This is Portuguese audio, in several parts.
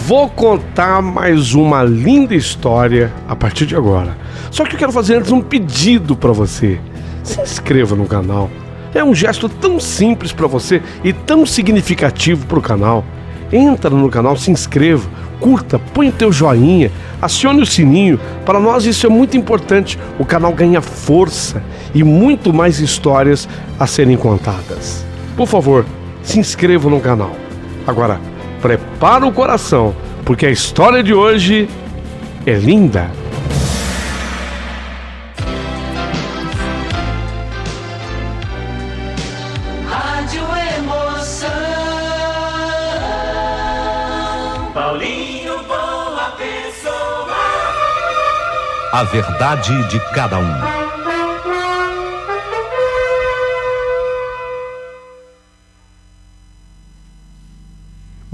Vou contar mais uma linda história a partir de agora. Só que eu quero fazer antes um pedido para você. Se inscreva no canal. É um gesto tão simples para você e tão significativo para o canal. Entra no canal, se inscreva, curta, põe o teu joinha, acione o sininho. Para nós isso é muito importante. O canal ganha força e muito mais histórias a serem contadas. Por favor, se inscreva no canal. Agora, prepara o coração, porque a história de hoje é linda. Rádio Emoção. Paulinho Boa Pessoa. A verdade de cada um.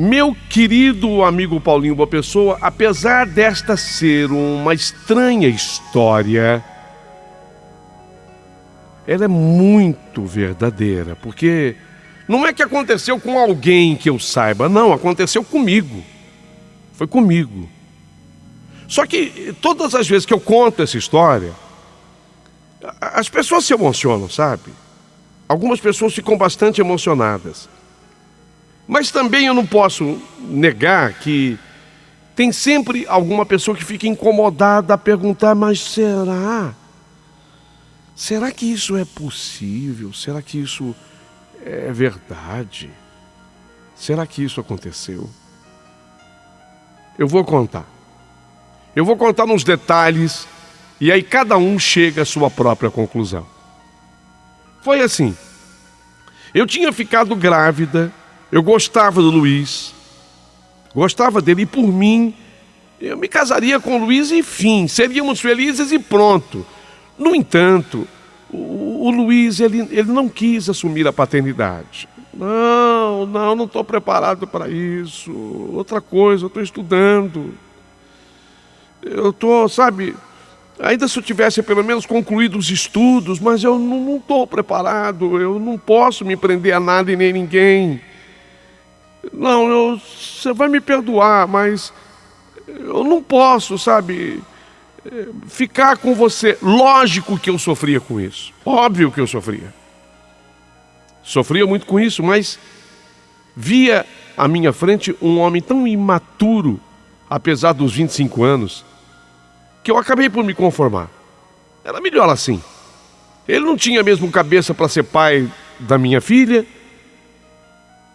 Meu querido amigo Paulinho Boa Pessoa, apesar desta ser uma estranha história, ela é muito verdadeira, porque não é que aconteceu com alguém que eu saiba, não, aconteceu comigo, foi comigo. Só que todas as vezes que eu conto essa história, as pessoas se emocionam, sabe? Algumas pessoas ficam bastante emocionadas. Mas também eu não posso negar que tem sempre alguma pessoa que fica incomodada a perguntar, mas será? Será que isso é possível? Será que isso é verdade? Será que isso aconteceu? Eu vou contar. Eu vou contar nos detalhes e aí cada um chega à sua própria conclusão. Foi assim. Eu tinha ficado grávida. Eu gostava do Luiz, gostava dele e por mim, eu me casaria com o Luiz e fim, seríamos felizes e pronto. No entanto, o Luiz, ele não quis assumir a paternidade. Não estou preparado para isso, outra coisa, eu estou estudando. Eu estou, sabe, ainda se eu tivesse pelo menos concluído os estudos, mas eu não estou preparado, eu não posso me prender a nada e nem ninguém. Você vai me perdoar, mas eu não posso, sabe, ficar com você. Lógico que eu sofria com isso, óbvio que eu sofria. Sofria muito com isso, mas via à minha frente um homem tão imaturo, apesar dos 25 anos, que eu acabei por me conformar. Era melhor assim. Ele não tinha mesmo cabeça para ser pai da minha filha.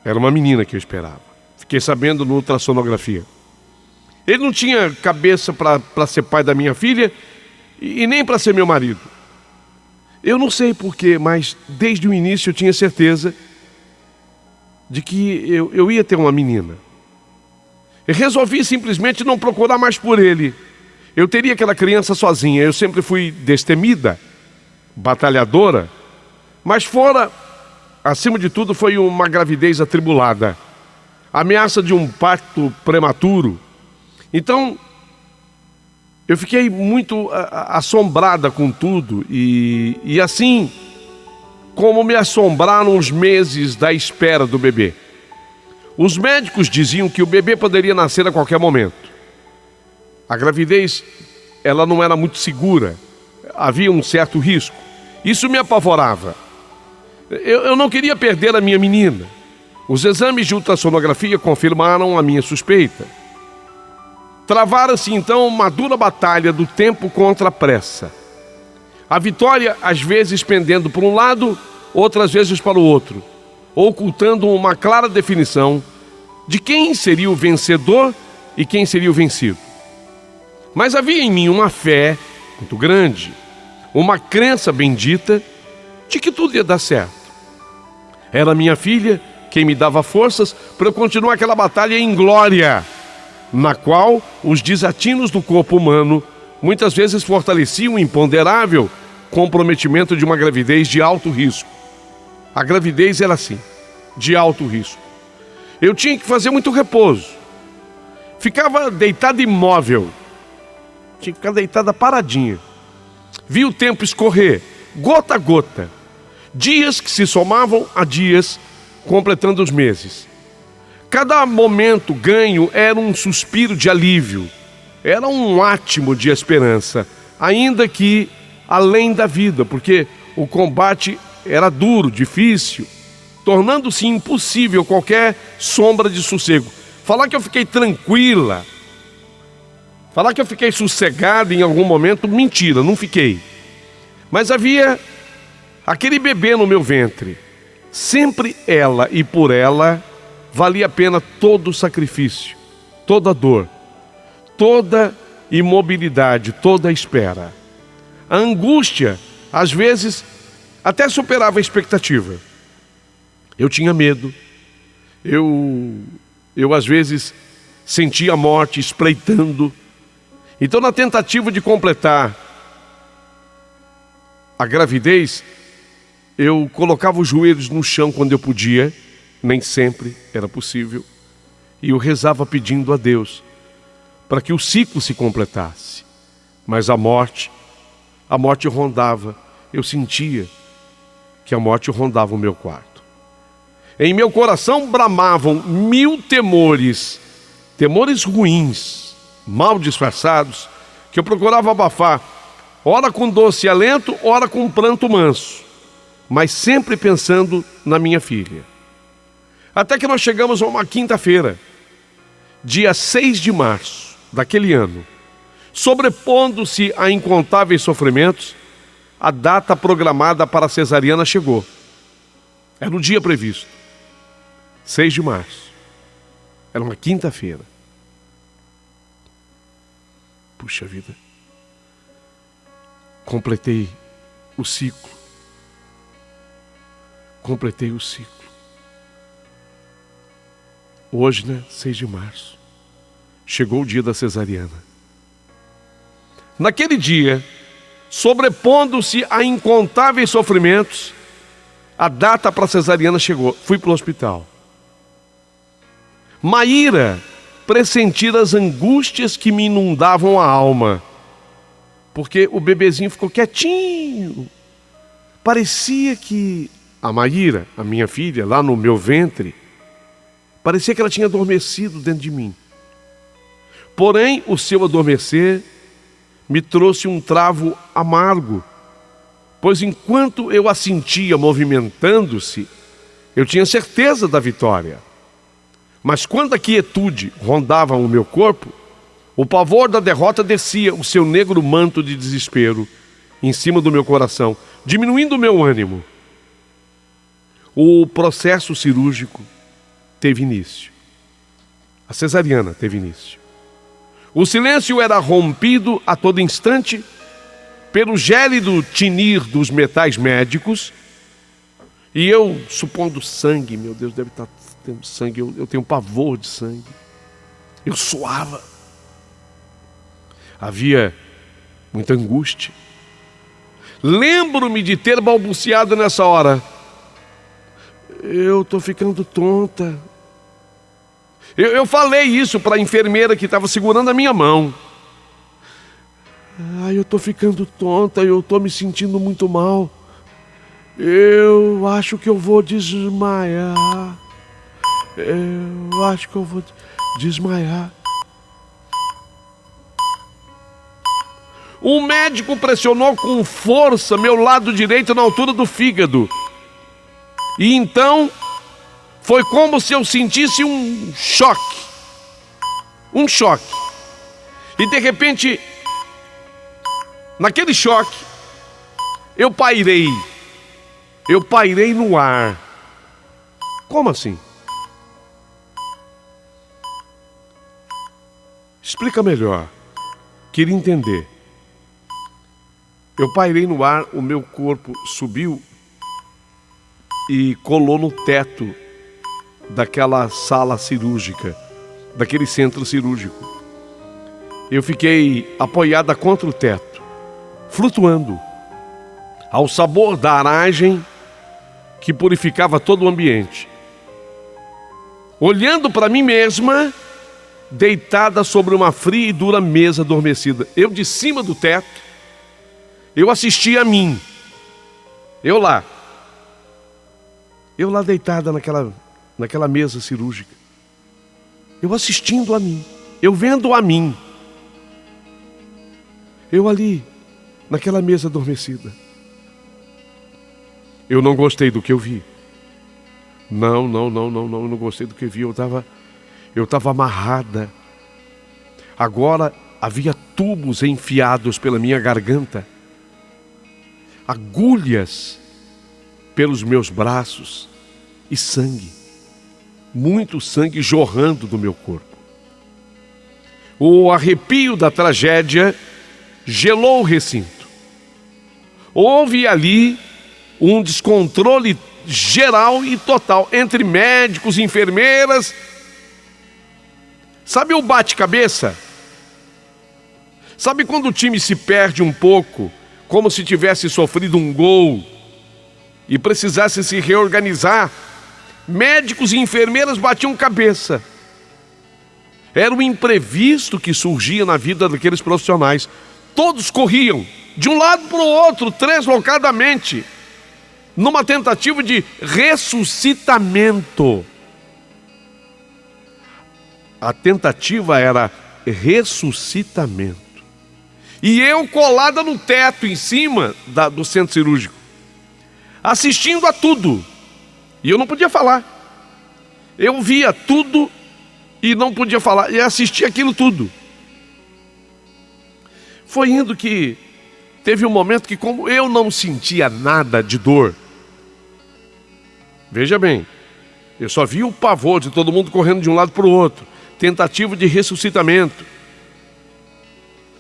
Era uma menina que eu esperava. Fiquei sabendo no ultrassonografia. Ele não tinha cabeça para ser pai da minha filha e nem para ser meu marido. Eu não sei porquê, mas desde o início eu tinha certeza de que eu ia ter uma menina. Eu resolvi simplesmente não procurar mais por ele. Eu teria aquela criança sozinha. Eu sempre fui destemida, batalhadora, mas acima de tudo, foi uma gravidez atribulada. Ameaça de um parto prematuro. Então, eu fiquei muito assombrada com tudo. E assim como me assombraram os meses da espera do bebê. Os médicos diziam que o bebê poderia nascer a qualquer momento. A gravidez, ela não era muito segura. Havia um certo risco. Isso me apavorava. Eu não queria perder a minha menina. Os exames de ultrassonografia confirmaram a minha suspeita. Travara-se então uma dura batalha do tempo contra a pressa. A vitória às vezes pendendo para um lado, outras vezes para o outro, ocultando uma clara definição de quem seria o vencedor e quem seria o vencido. Mas havia em mim uma fé muito grande, uma crença bendita de que tudo ia dar certo. Era minha filha quem me dava forças para eu continuar aquela batalha em glória, na qual os desatinos do corpo humano muitas vezes fortaleciam o imponderável comprometimento de uma gravidez de alto risco. A gravidez era assim, de alto risco. Eu tinha que fazer muito repouso. Ficava deitado imóvel. Tinha que ficar deitada paradinha. Vi o tempo escorrer, gota a gota. Dias que se somavam a dias, completando os meses. cada momento ganho era um suspiro de alívio, era um átimo de esperança, ainda que além da vida, porque o combate era duro, difícil, tornando-se impossível qualquer sombra de sossego. Falar que eu fiquei tranquila, falar que eu fiquei sossegada em algum momento, mentira, não fiquei. Mas havia aquele bebê no meu ventre. Sempre ela e por ela valia a pena todo o sacrifício, toda a dor, toda imobilidade, toda a espera. A angústia, às vezes, até superava a expectativa. Eu tinha medo, eu às vezes sentia a morte espreitando. Então, na tentativa de completar a gravidez, eu colocava os joelhos no chão quando eu podia, nem sempre era possível, e eu rezava pedindo a Deus para que o ciclo se completasse. Mas a morte rondava, eu sentia que a morte rondava o meu quarto. Em meu coração bramavam 1000 temores, temores ruins, mal disfarçados, que eu procurava abafar, ora com doce alento, ora com pranto manso, mas sempre pensando na minha filha. Até que nós chegamos a uma quinta-feira, dia 6 de março daquele ano, sobrepondo-se a incontáveis sofrimentos, a data programada para a cesariana chegou. Era o dia previsto, 6 de março. Era uma quinta-feira. Puxa vida. Completei o ciclo. Completei o ciclo. Hoje, 6 de março, chegou o dia da cesariana. Naquele dia, sobrepondo-se a incontáveis sofrimentos, a data para a cesariana chegou. Fui para o hospital. Maíra pressentir as angústias que me inundavam a alma, porque o bebezinho ficou quietinho. Parecia que a Maíra, a minha filha, lá no meu ventre, parecia que ela tinha adormecido dentro de mim. Porém, o seu adormecer me trouxe um travo amargo, pois enquanto eu a sentia movimentando-se, eu tinha certeza da vitória. Mas quando a quietude rondava o meu corpo, o pavor da derrota descia o seu negro manto de desespero em cima do meu coração, diminuindo o meu ânimo. O processo cirúrgico teve início. A cesariana teve início. O silêncio era rompido a todo instante pelo gélido tinir dos metais médicos, e eu, supondo sangue, meu Deus, deve estar tendo sangue, eu tenho pavor de sangue. Eu suava. Havia muita angústia. Lembro-me de ter balbuciado nessa hora: eu estou ficando tonta. Eu falei isso para a enfermeira que estava segurando a minha mão. Eu estou ficando tonta, eu estou me sentindo muito mal. Eu acho que eu vou desmaiar. Eu acho que eu vou desmaiar. Um médico pressionou com força meu lado direito na altura do fígado. E então foi como se eu sentisse um choque. Um choque. E de repente, naquele choque, eu pairei. Eu pairei no ar. Como assim? Explica melhor. Queria entender. Eu pairei no ar, o meu corpo subiu e colou no teto daquela sala cirúrgica, daquele centro cirúrgico. Eu fiquei apoiada contra o teto, flutuando, ao sabor da aragem que purificava todo o ambiente. Olhando para mim mesma, deitada sobre uma fria e dura mesa adormecida. Eu de cima do teto, eu assistia a mim. Eu lá deitada naquela mesa cirúrgica. eu assistindo a mim, eu vendo a mim. Eu ali, naquela mesa adormecida. Eu não gostei do que eu vi. Não gostei do que eu vi. Eu estava amarrada. Agora havia tubos enfiados pela minha garganta, agulhas pelos meus braços e sangue, muito sangue jorrando do meu corpo. O arrepio da tragédia gelou o recinto. Houve ali um descontrole geral e total entre médicos, enfermeiras. Sabe o bate-cabeça? Sabe quando o time se perde um pouco, como se tivesse sofrido um gol e precisasse se reorganizar? Médicos e enfermeiras batiam cabeça. Era o imprevisto que surgia na vida daqueles profissionais. Todos corriam de um lado para o outro, deslocadamente, numa tentativa de ressuscitamento. A tentativa era ressuscitamento. E eu colada no teto, em cima do centro cirúrgico, assistindo a tudo. E eu não podia falar. Eu via tudo e não podia falar. E assistia aquilo tudo. Foi indo que teve um momento que, como eu não sentia nada de dor, veja bem, eu só via o pavor de todo mundo correndo de um lado para o outro, tentativa de ressuscitamento.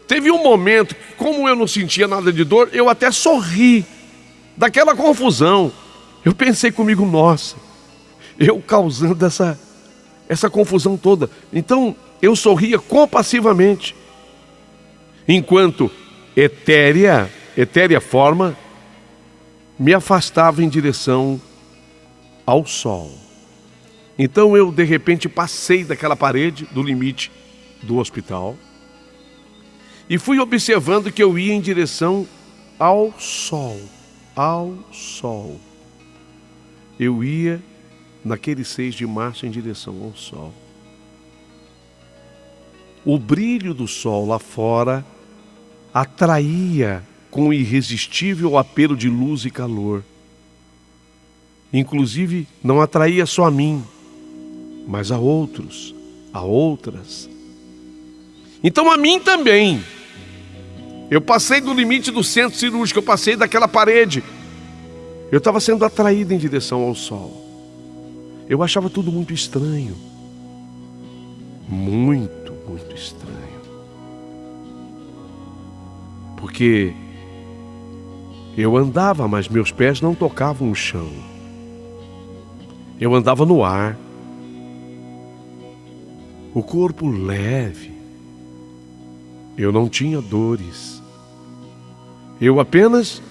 Teve um momento que, como eu não sentia nada de dor, eu até sorri daquela confusão. Eu pensei comigo, nossa, eu causando essa confusão toda. Então eu sorria compassivamente, enquanto etérea forma me afastava em direção ao sol. Então eu de repente passei daquela parede, do limite do hospital, e fui observando que eu ia em direção ao sol. Eu ia naquele 6 de março em direção ao sol. O brilho do sol lá fora atraía com irresistível apelo de luz e calor. Inclusive, não atraía só a mim, mas a outros, a outras. Então a mim também. Eu passei do limite do centro cirúrgico, eu passei daquela parede. Eu estava sendo atraído em direção ao sol. Eu achava tudo muito estranho. Muito estranho. Porque eu andava, mas meus pés não tocavam o chão. Eu andava no ar. O corpo leve. Eu não tinha dores. Eu apenas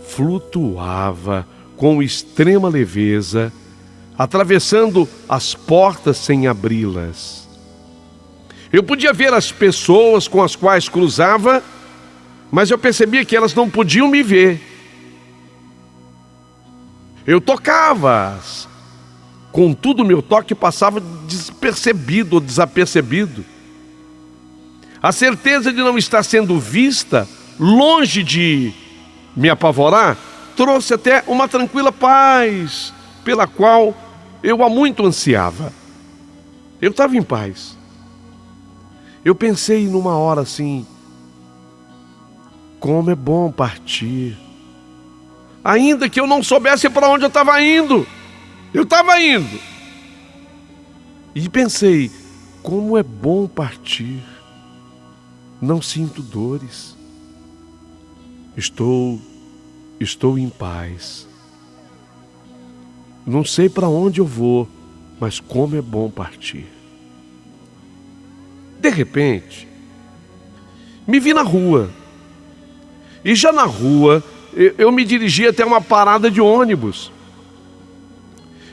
flutuava com extrema leveza, atravessando as portas sem abri-las. Eu podia ver as pessoas com as quais cruzava, mas eu percebia que elas não podiam me ver. Eu tocava-as, contudo meu toque passava despercebido ou desapercebido. A certeza de não estar sendo vista, longe de me apavorar, trouxe até uma tranquila paz, pela qual eu há muito ansiava. Eu estava em paz. Eu pensei numa hora assim, como é bom partir. Ainda que eu não soubesse para onde eu estava indo. Eu estava indo. E pensei, como é bom partir. Não sinto dores. Estou em paz. Não sei para onde eu vou, mas como é bom partir. De repente, me vi na rua. E já na rua, eu me dirigi até uma parada de ônibus.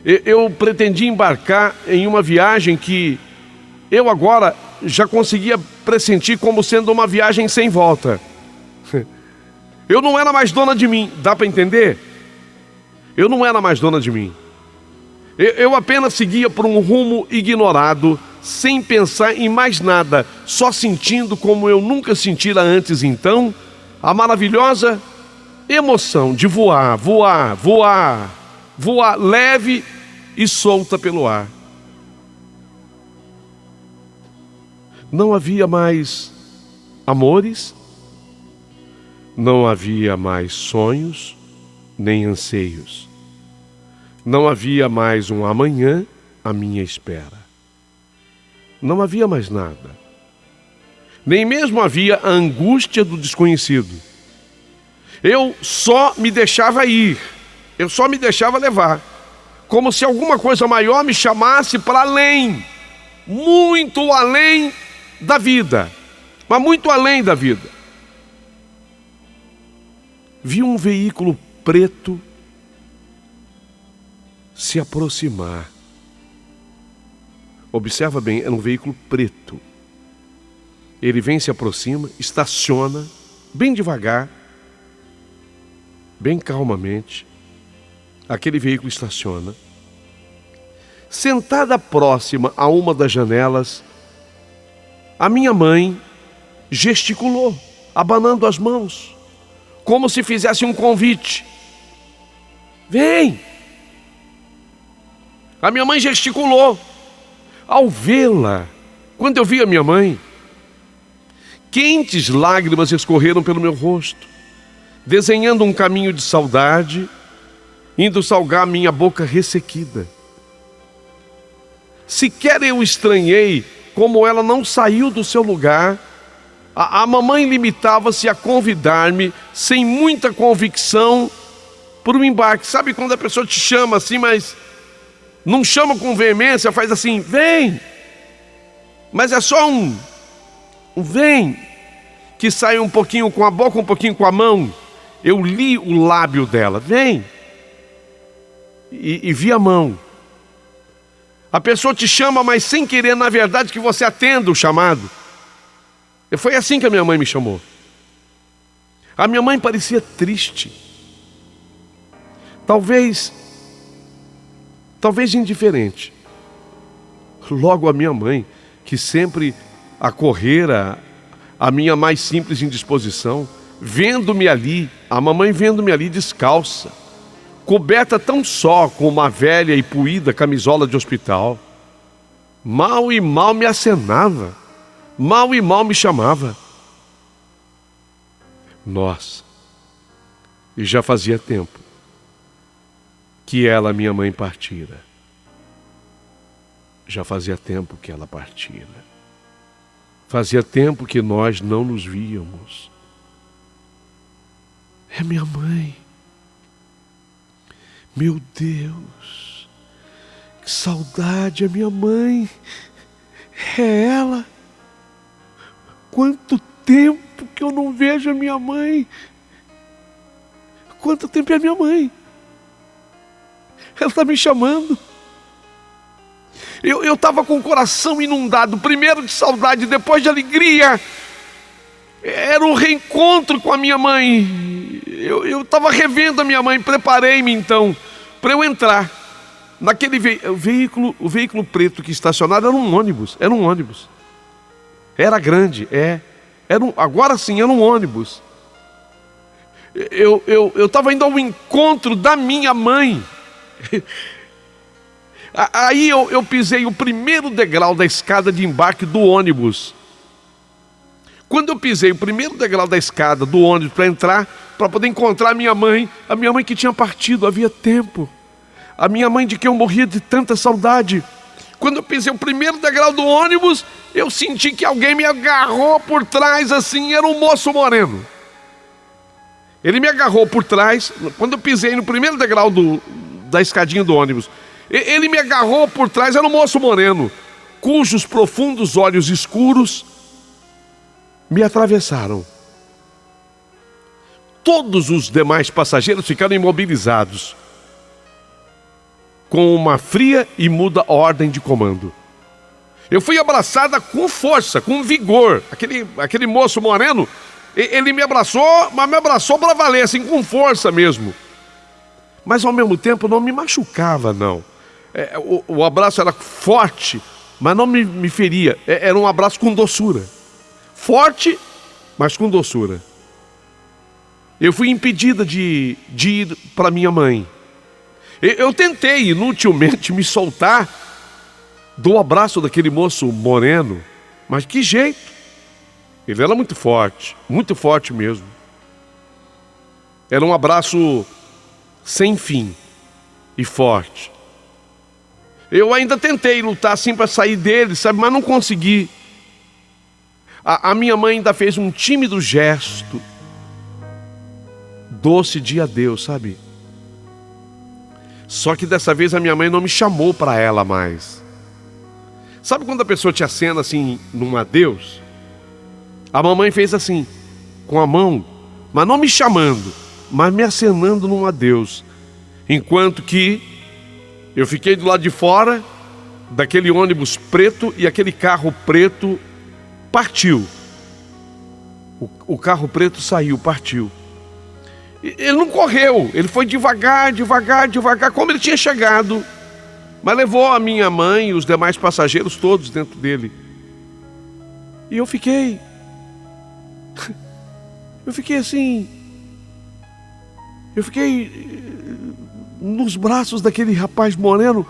Eu pretendia embarcar em uma viagem que eu agora já conseguia pressentir como sendo uma viagem sem volta. Eu não era mais dona de mim, dá para entender? Eu não era mais dona de mim. Eu apenas seguia por um rumo ignorado, sem pensar em mais nada, só sentindo como eu nunca sentira antes então, a maravilhosa emoção de voar, voar, voar, voar leve e solta pelo ar. Não havia mais amores, não havia mais sonhos, nem anseios. Não havia mais um amanhã à minha espera. Não havia mais nada. Nem mesmo havia a angústia do desconhecido. Eu só me deixava ir, eu só me deixava levar, como se alguma coisa maior me chamasse para além, muito além da vida, mas muito além da vida. Vi um veículo preto se aproximar. Observa bem, era um veículo preto. Ele vem, se aproxima, estaciona, bem devagar, bem calmamente. Aquele veículo estaciona. Sentada próxima a uma das janelas, a minha mãe gesticulou, abanando as mãos, como se fizesse um convite. Vem! A minha mãe gesticulou. Ao vê-la, quando eu vi a minha mãe, quentes lágrimas escorreram pelo meu rosto, desenhando um caminho de saudade, indo salgar minha boca ressequida. Sequer eu estranhei como ela não saiu do seu lugar. A mamãe limitava-se a convidar-me, sem muita convicção, por um embarque. Sabe quando a pessoa te chama assim, mas não chama com veemência, faz assim, vem. Mas é só um vem, que sai um pouquinho com a boca, um pouquinho com a mão. Eu li o lábio dela, vem. E vi a mão. A pessoa te chama, mas sem querer, na verdade, que você atenda o chamado. E foi assim que a minha mãe me chamou. A minha mãe parecia triste. Talvez indiferente. Logo a minha mãe, que sempre acorrera a minha mais simples indisposição, vendo-me ali, a mamãe vendo-me ali descalça, coberta tão só com uma velha e puída camisola de hospital, mal e mal me acenava, mal e mal me chamava. Nossa, e já fazia tempo que ela, minha mãe, partira. Já fazia tempo que ela partira. Fazia tempo que nós não nos víamos. É minha mãe. Meu Deus, que saudade, é minha mãe. É ela. Quanto tempo que eu não vejo a minha mãe. Quanto tempo é a minha mãe. Ela está me chamando. Eu estava com o coração inundado, primeiro de saudade, depois de alegria. Era um reencontro com a minha mãe. Eu estava revendo a minha mãe, preparei-me então para eu entrar naquele veículo. O veículo preto que estacionado era um ônibus. Era grande, agora sim, era um ônibus. Eu estava indo ao encontro da minha mãe. Aí eu pisei o primeiro degrau da escada de embarque do ônibus. Quando eu pisei o primeiro degrau da escada do ônibus para entrar, para poder encontrar a minha mãe que tinha partido havia tempo, a minha mãe de quem eu morria de tanta saudade. Quando eu pisei o primeiro degrau do ônibus, eu senti que alguém me agarrou por trás assim, era um moço moreno. Ele me agarrou por trás, quando eu pisei no primeiro degrau da escadinha do ônibus, ele me agarrou por trás, era um moço moreno, cujos profundos olhos escuros me atravessaram. Todos os demais passageiros ficaram imobilizados, com uma fria e muda ordem de comando. Eu fui abraçada com força, com vigor. Aquele moço moreno, ele me abraçou, mas me abraçou para valer, assim, com força mesmo. Mas ao mesmo tempo não me machucava, não. O abraço era forte, mas não me feria. Era um abraço com doçura. Forte, mas com doçura. Eu fui impedida de ir para minha mãe. Eu tentei inutilmente me soltar do abraço daquele moço moreno, mas que jeito. Ele era muito forte mesmo. Era um abraço sem fim e forte. Eu ainda tentei lutar assim para sair dele, sabe, mas não consegui. A minha mãe ainda fez um tímido gesto doce de adeus, sabe? Só que dessa vez a minha mãe não me chamou para ela mais. Sabe quando a pessoa te acena assim num adeus? A mamãe fez assim, com a mão, mas não me chamando, mas me acenando num adeus. Enquanto que eu fiquei do lado de fora daquele ônibus preto e aquele carro preto partiu. O carro preto saiu, partiu. Ele não correu, ele foi devagar, como ele tinha chegado. Mas levou a minha mãe e os demais passageiros todos dentro dele. E eu fiquei assim, nos braços daquele rapaz moreno.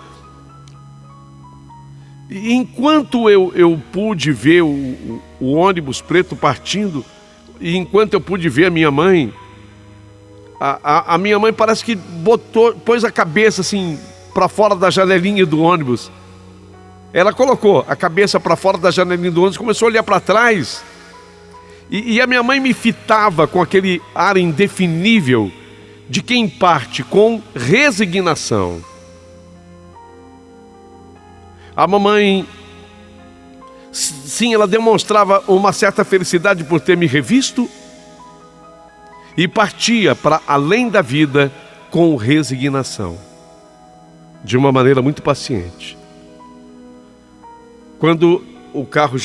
E enquanto eu pude ver o ônibus preto partindo, e enquanto eu pude ver a minha mãe, a minha mãe parece que pôs a cabeça assim para fora da janelinha do ônibus. Ela colocou a cabeça para fora da janelinha do ônibus, começou a olhar para trás. E a minha mãe me fitava com aquele ar indefinível de quem parte com resignação. A mamãe, sim, ela demonstrava uma certa felicidade por ter me revisto e partia para além da vida com resignação, de uma maneira muito paciente. Quando o carro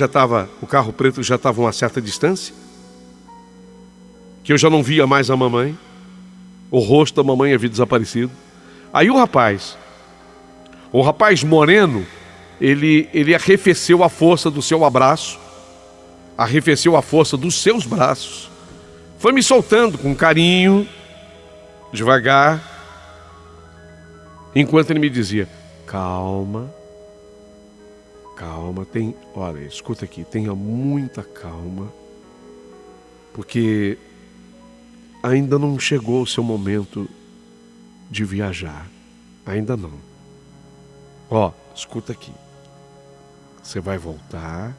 preto já estava a uma certa distância, que eu já não via mais a mamãe, o rosto da mamãe havia desaparecido. Aí o rapaz moreno, ele arrefeceu a força do seu abraço, arrefeceu a força dos seus braços, foi me soltando com carinho, devagar, enquanto ele me dizia: calma, olha, escuta aqui, tenha muita calma, porque ainda não chegou o seu momento de viajar, ainda não. Escuta aqui, você vai voltar,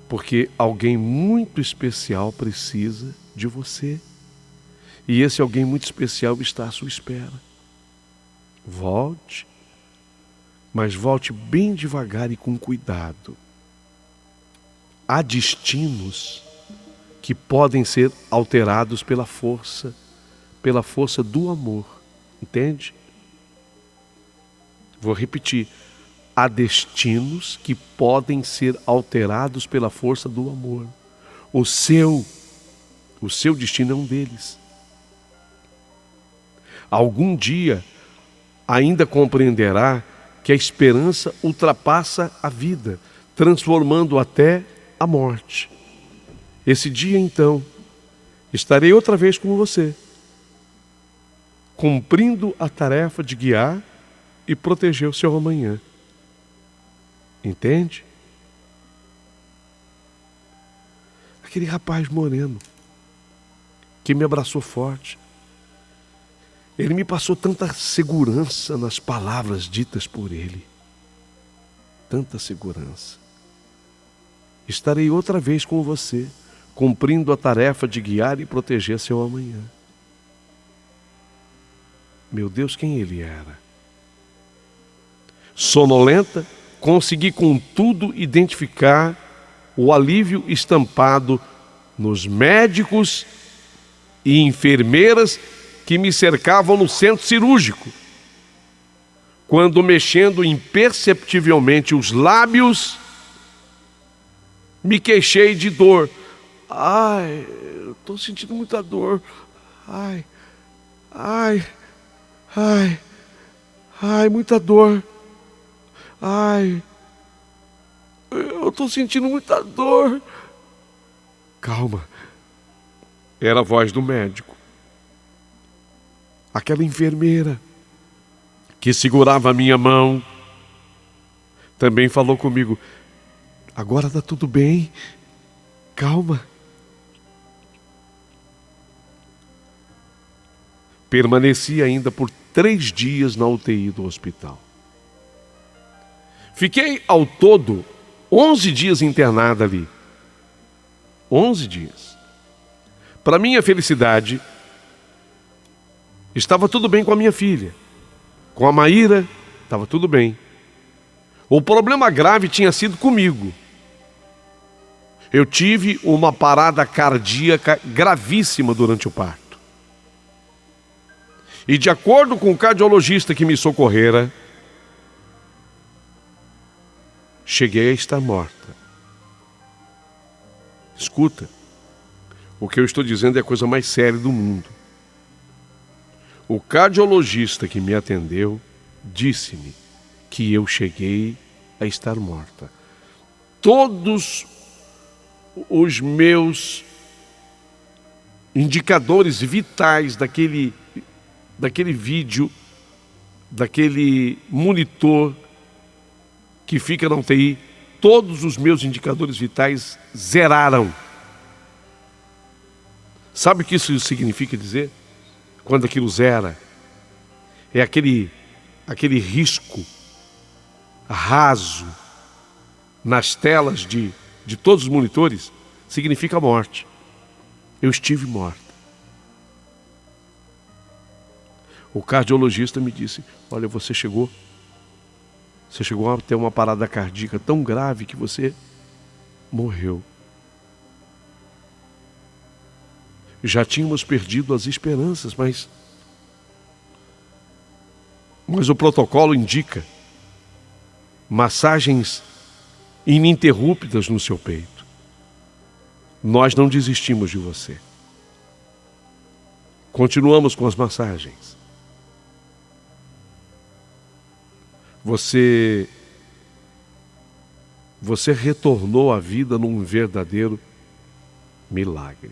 porque alguém muito especial precisa de você, e esse alguém muito especial está à sua espera. Volte, mas volte bem devagar e com cuidado. Há destinos que podem ser alterados pela força do amor, entende? Vou repetir. Há destinos que podem ser alterados pela força do amor. O seu destino é um deles. Algum dia ainda compreenderá que a esperança ultrapassa a vida, transformando até a morte. Esse dia, então, estarei outra vez com você, cumprindo a tarefa de guiar e proteger o seu amanhã. Entende? Aquele rapaz moreno que me abraçou forte, ele me passou tanta segurança nas palavras ditas por ele. Tanta segurança. Estarei outra vez com você, cumprindo a tarefa de guiar e proteger seu amanhã. Meu Deus, quem ele era? Sonolenta, consegui contudo identificar o alívio estampado nos médicos e enfermeiras que me cercavam no centro cirúrgico, quando, mexendo imperceptivelmente os lábios, me queixei de dor. Ai, eu estou sentindo muita dor. Ai, muita dor. Ai, eu estou sentindo muita dor. Calma. Era a voz do médico. Aquela enfermeira que segurava a minha mão também falou comigo: agora está tudo bem, calma. Permaneci ainda por 3 dias na UTI do hospital. Fiquei ao todo 11 dias internada ali. 11 dias. Para minha felicidade, estava tudo bem com a minha filha. Com a Maíra, estava tudo bem. O problema grave tinha sido comigo. Eu tive uma parada cardíaca gravíssima durante o parto. E de acordo com o cardiologista que me socorrera, cheguei a estar morta. Escuta, o que eu estou dizendo é a coisa mais séria do mundo. O cardiologista que me atendeu disse-me que eu cheguei a estar morta. Todos os meus indicadores vitais daquele vídeo, daquele monitor que fica na UTI, todos os meus indicadores vitais zeraram. Sabe o que isso significa dizer? Quando aquilo zera, é aquele risco raso nas telas de todos os monitores, significa morte. Eu estive morta. O cardiologista me disse: olha, você chegou a ter uma parada cardíaca tão grave que você morreu. Já tínhamos perdido as esperanças, mas o protocolo indica massagens ininterruptas no seu peito. Nós não desistimos de você. Continuamos com as massagens. Você retornou à vida num verdadeiro milagre.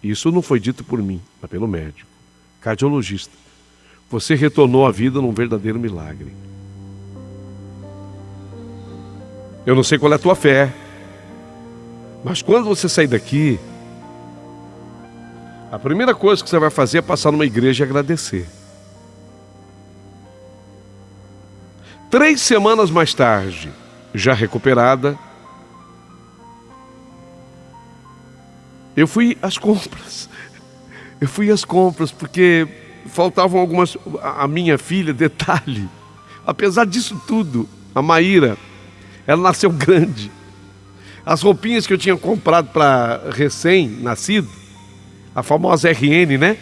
Isso não foi dito por mim, mas pelo médico, cardiologista. Você retornou à vida num verdadeiro milagre. Eu não sei qual é a tua fé, mas quando você sair daqui, a primeira coisa que você vai fazer é passar numa igreja e agradecer. 3 semanas mais tarde, já recuperada, eu fui às compras. Porque faltavam algumas... A minha filha, detalhe, apesar disso tudo, a Maíra, ela nasceu grande. As roupinhas que eu tinha comprado para recém-nascido, a famosa RN, né?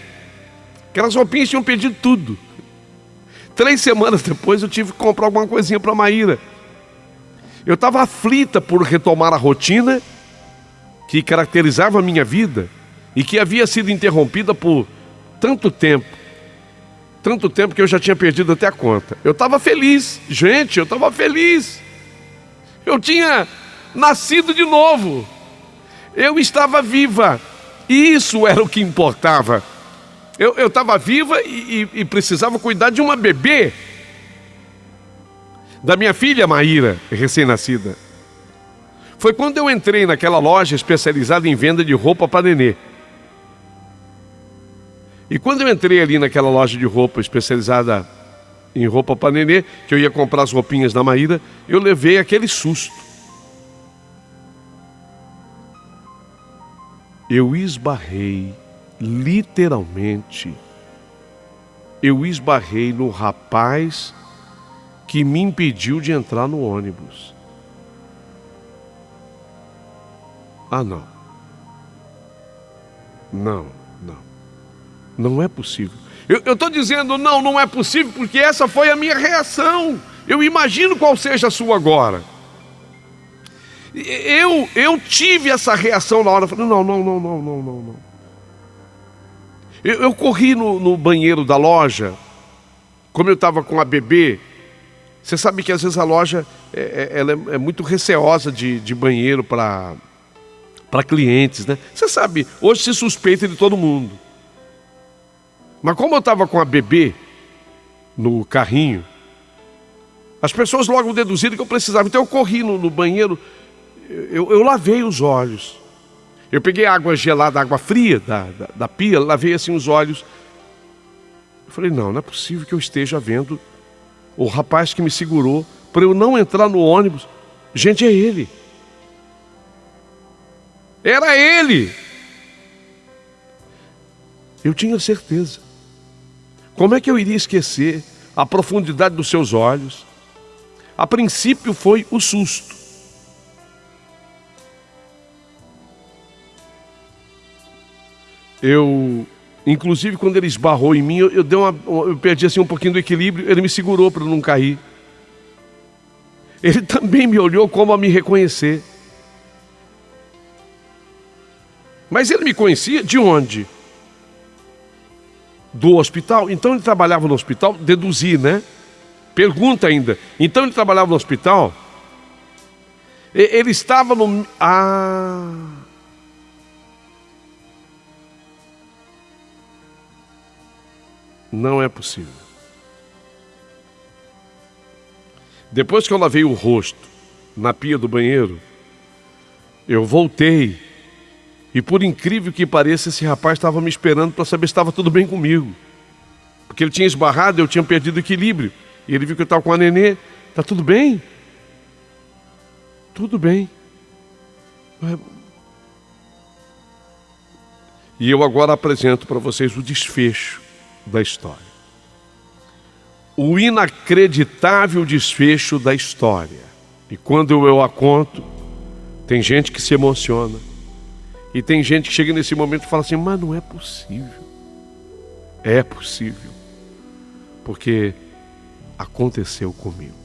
Aquelas roupinhas tinham perdido tudo. 3 semanas depois eu tive que comprar alguma coisinha para a Maíra. Eu estava aflita por retomar a rotina que caracterizava a minha vida e que havia sido interrompida por tanto tempo que eu já tinha perdido até a conta. Eu estava feliz, gente, eu estava feliz. Eu tinha nascido de novo. Eu estava viva. E isso era o que importava. Eu estava viva e precisava cuidar de uma bebê. Da minha filha Maíra, recém-nascida. Foi quando eu entrei naquela loja especializada em venda de roupa para nenê. E quando eu entrei ali naquela loja de roupa especializada em roupa para nenê, que eu ia comprar as roupinhas da Maíra, eu levei aquele susto. Eu esbarrei, literalmente, no rapaz que me impediu de entrar no ônibus. Ah, não. Não é possível. Eu estou dizendo não é possível porque essa foi a minha reação. Eu imagino qual seja a sua agora. Eu tive essa reação na hora. Falei, não. Eu corri no banheiro da loja, como eu estava com a bebê Você sabe que às vezes a loja ela é muito receosa de banheiro para clientes, né? Você sabe, hoje se suspeita de todo mundo. Mas como eu estava com a bebê no carrinho, as pessoas logo deduziram que eu precisava. Então eu corri no banheiro, eu lavei os olhos. Eu peguei água gelada, água fria da pia, lavei assim os olhos. Eu falei, não é possível que eu esteja vendo o rapaz que me segurou para eu não entrar no ônibus. Gente, é ele. Era ele. Eu tinha certeza. Como é que eu iria esquecer a profundidade dos seus olhos? A princípio foi o susto. Inclusive quando ele esbarrou em mim, eu perdi assim um pouquinho do equilíbrio, ele me segurou para eu não cair. Ele também me olhou como a me reconhecer. Mas ele me conhecia de onde? Do hospital. Então ele trabalhava no hospital, deduzi, né? Pergunta ainda. Então ele trabalhava no hospital? Ele estava no... Não é possível. Depois que eu lavei o rosto na pia do banheiro, eu voltei. E por incrível que pareça, esse rapaz estava me esperando para saber se estava tudo bem comigo. Porque ele tinha esbarrado, eu tinha perdido o equilíbrio. E ele viu que eu estava com a nenê. Tá tudo bem? Tudo bem. E eu agora apresento para vocês o desfecho da história. O inacreditável desfecho da história. E quando eu a conto, tem gente que se emociona. E tem gente que chega nesse momento e fala assim, mas não é possível. É possível. Porque aconteceu comigo.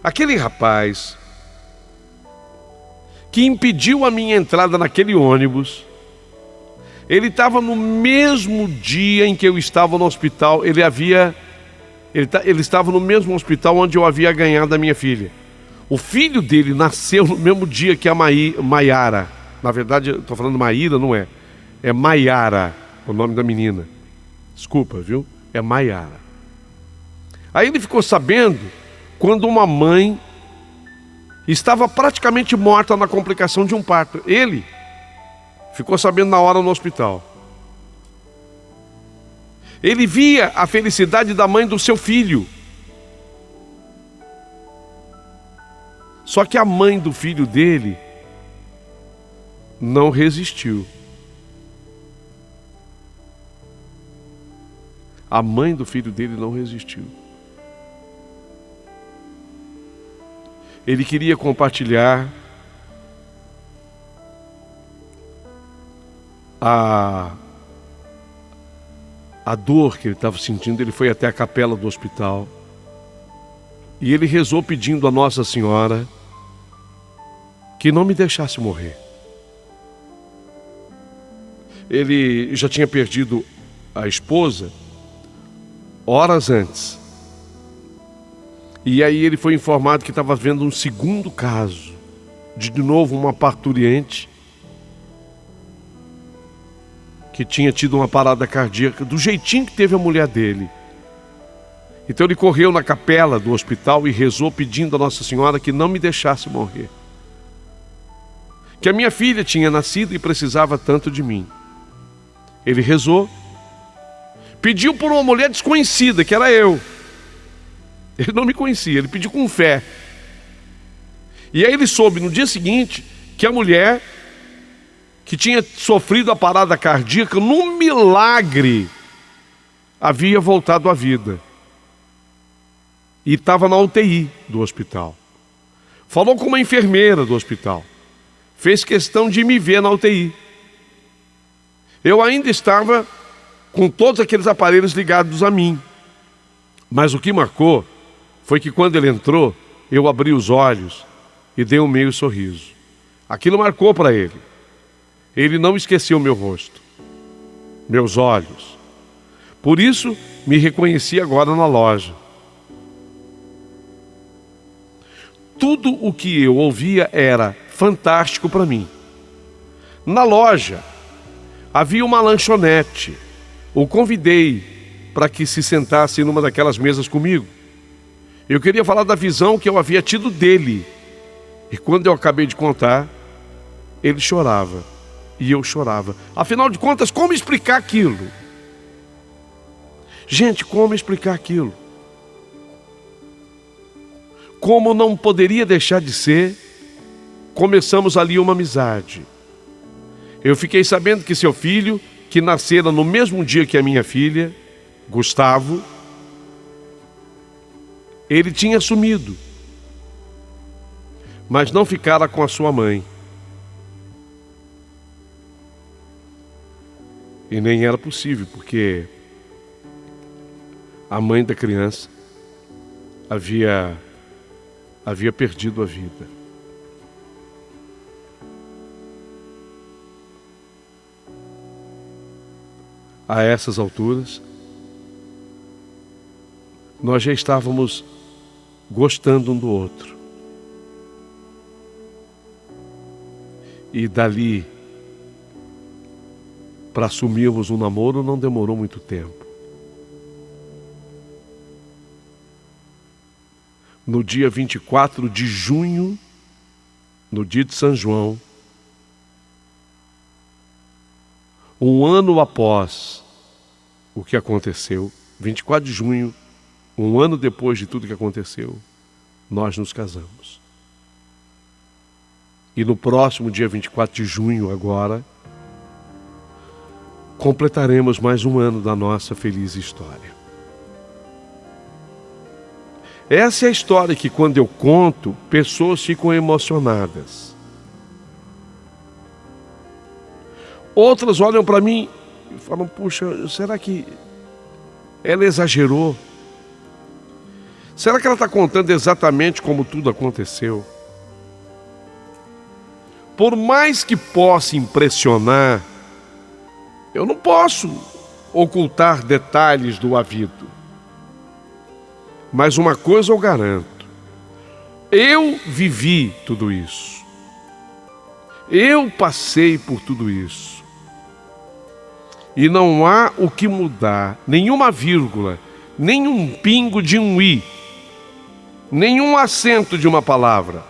Aquele rapaz que impediu a minha entrada naquele ônibus, ele estava no mesmo dia em que eu estava no hospital, ele estava no mesmo hospital onde eu havia ganhado a minha filha. O filho dele nasceu no mesmo dia que a Maiara. Na verdade, eu estou falando Maíra, não é? É Maiara, o nome da menina. Desculpa, viu? É Maiara. Aí ele ficou sabendo quando uma mãe estava praticamente morta na complicação de um parto. Ele ficou sabendo na hora no hospital. Ele via a felicidade da mãe do seu filho. Só que a mãe do filho dele não resistiu. A mãe do filho dele não resistiu. Ele queria compartilhar a dor que ele estava sentindo. Ele foi até a capela do hospital e ele rezou pedindo a Nossa Senhora que não me deixasse morrer. Ele já tinha perdido a esposa horas antes. E aí ele foi informado que estava vendo um segundo caso, de novo uma parturiente, que tinha tido uma parada cardíaca, do jeitinho que teve a mulher dele. Então ele correu na capela do hospital e rezou pedindo a Nossa Senhora que não me deixasse morrer. Que a minha filha tinha nascido e precisava tanto de mim. Ele rezou, pediu por uma mulher desconhecida, que era eu. Ele não me conhecia, ele pediu com fé. E aí ele soube no dia seguinte que a mulher que tinha sofrido a parada cardíaca, num milagre, havia voltado à vida. E estava na UTI do hospital. Falou com uma enfermeira do hospital. Fez questão de me ver na UTI. Eu ainda estava com todos aqueles aparelhos ligados a mim. Mas o que marcou foi que quando ele entrou, eu abri os olhos e dei um meio sorriso. Aquilo marcou para ele. Ele não esqueceu meu rosto, meus olhos. Por isso, me reconheci agora na loja. Tudo o que eu ouvia era fantástico para mim. Na loja, havia uma lanchonete. O convidei para que se sentasse numa daquelas mesas comigo. Eu queria falar da visão que eu havia tido dele. E quando eu acabei de contar, ele chorava e eu chorava. Afinal de contas, como explicar aquilo? Gente, como explicar aquilo? Como não poderia deixar de ser, começamos ali uma amizade. Eu fiquei sabendo que seu filho, que nascera no mesmo dia que a minha filha, Gustavo, ele tinha sumido, mas não ficara com a sua mãe. E nem era possível, porque a mãe da criança havia perdido a vida. A essas alturas, nós já estávamos gostando um do outro. E dali, para assumirmos um namoro, não demorou muito tempo. No dia 24 de junho, no dia de São João, um ano após o que aconteceu, 24 de junho, um ano depois de tudo que aconteceu, nós nos casamos. E no próximo dia 24 de junho, agora, completaremos mais um ano da nossa feliz história. Essa é a história que, quando eu conto, pessoas ficam emocionadas. Outras olham para mim e falam: puxa, será que ela exagerou? Será que ela está contando exatamente como tudo aconteceu? Por mais que possa impressionar, eu não posso ocultar detalhes do havido. Mas uma coisa eu garanto: eu vivi tudo isso. Eu passei por tudo isso. E não há o que mudar, nenhuma vírgula, nenhum pingo de um i, nenhum acento de uma palavra,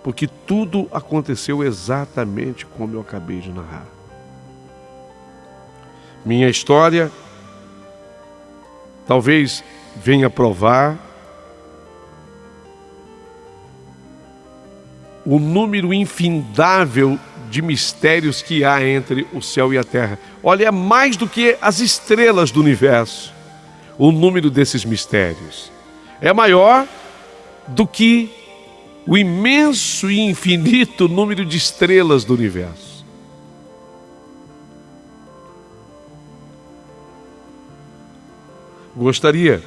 porque tudo aconteceu exatamente como eu acabei de narrar. Minha história talvez venha provar o número infindável de mistérios que há entre o céu e a terra. Olha, é mais do que as estrelas do universo, o número desses mistérios. É maior do que o imenso e infinito número de estrelas do universo. Gostaria,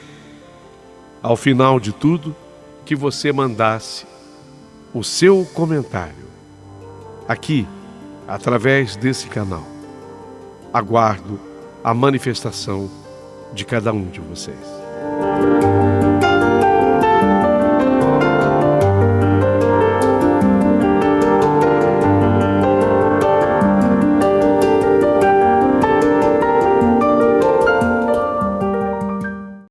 ao final de tudo, que você mandasse o seu comentário aqui, através desse canal. Aguardo a manifestação de cada um de vocês.